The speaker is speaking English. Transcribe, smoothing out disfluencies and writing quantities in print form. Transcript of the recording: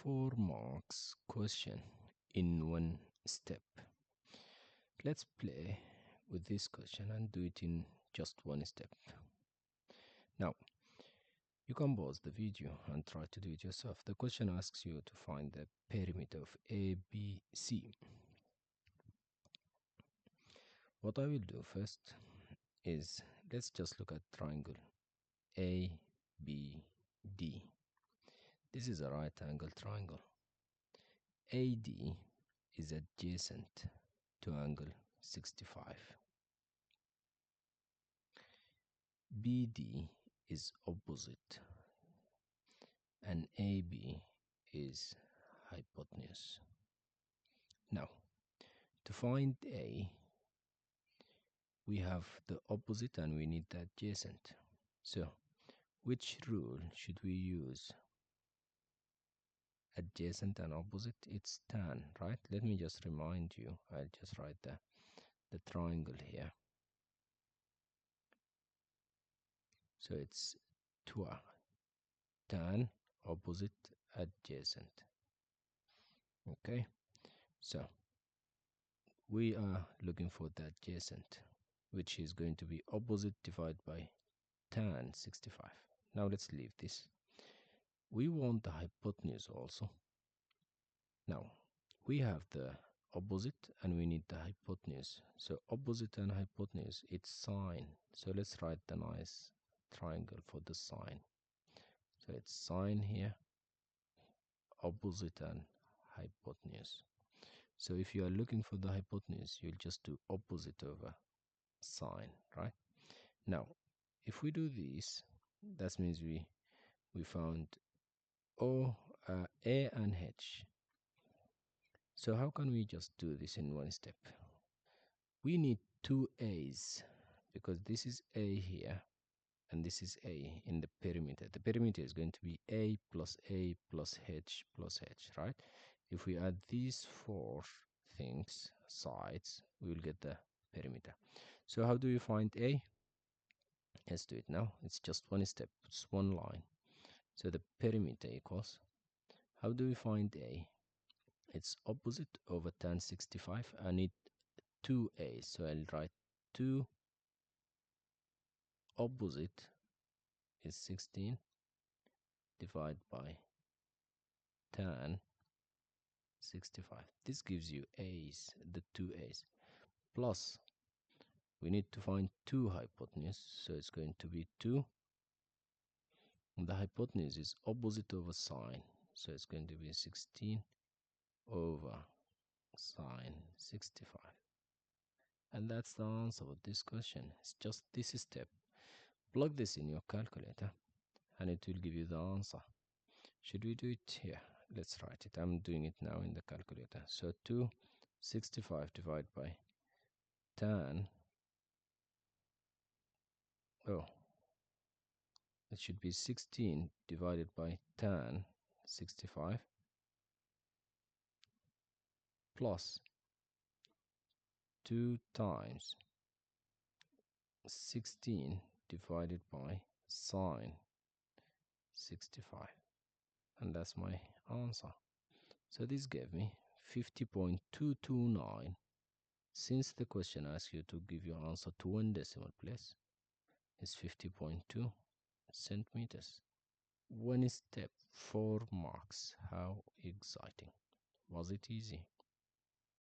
4 marks question in one step. Let's play with this question and do it in just one step. Now, you can pause the video and try to do it yourself. The question asks you to find the perimeter of ABC. What I will do first is, let's just look at triangle ABD. This is a right angle triangle. AD is adjacent to angle 65. BD is opposite and AB is hypotenuse. Now, to find A, we have the opposite and we need the adjacent. So, which rule should we use? Adjacent and opposite, it's tan, right? Let me just remind you. I'll just write the triangle here. So it's TOA, tan, opposite, adjacent. Okay, so we are looking for the adjacent, which is going to be opposite divided by tan 65. Now let's leave this. We want the hypotenuse also. Now we have the opposite and we need the hypotenuse. So opposite and hypotenuse, it's sine. So let's write the nice triangle for the sine. So it's sine here, opposite and hypotenuse. So if you are looking for the hypotenuse, you'll just do opposite over sine, right? Now if we do this, that means we found A and H. So how can we just do this in one step? We need two A's, because this is A here and this is A in the perimeter. The perimeter is going to be A plus H plus H, right? If we add these four things, sides, we will get the perimeter. So how do you find A? Let's do it now. It's just one step, it's one line. So the perimeter equals, how do we find A? It's opposite over tan 65. I need two A's, so I'll write 2 opposite is 16 divided by tan 65. This gives you A's, the two A's, plus we need to find two hypotenuse, so it's going to be 2. The hypotenuse is opposite over sine, so it's going to be 16 over sine 65. And that's the answer of this question. It's just this step. Plug this in your calculator and it will give you the answer. Should we do it here? Let's write it. I'm doing it now in the calculator. So 265 divided by tan, it should be 16 divided by tan 65 plus 2 times 16 divided by sine 65, and that's my answer. So this gave me 50.229. Since the question asks you to give your answer to one decimal place, it's 50.2 centimeters. One step, 4 marks. How exciting. Was it easy?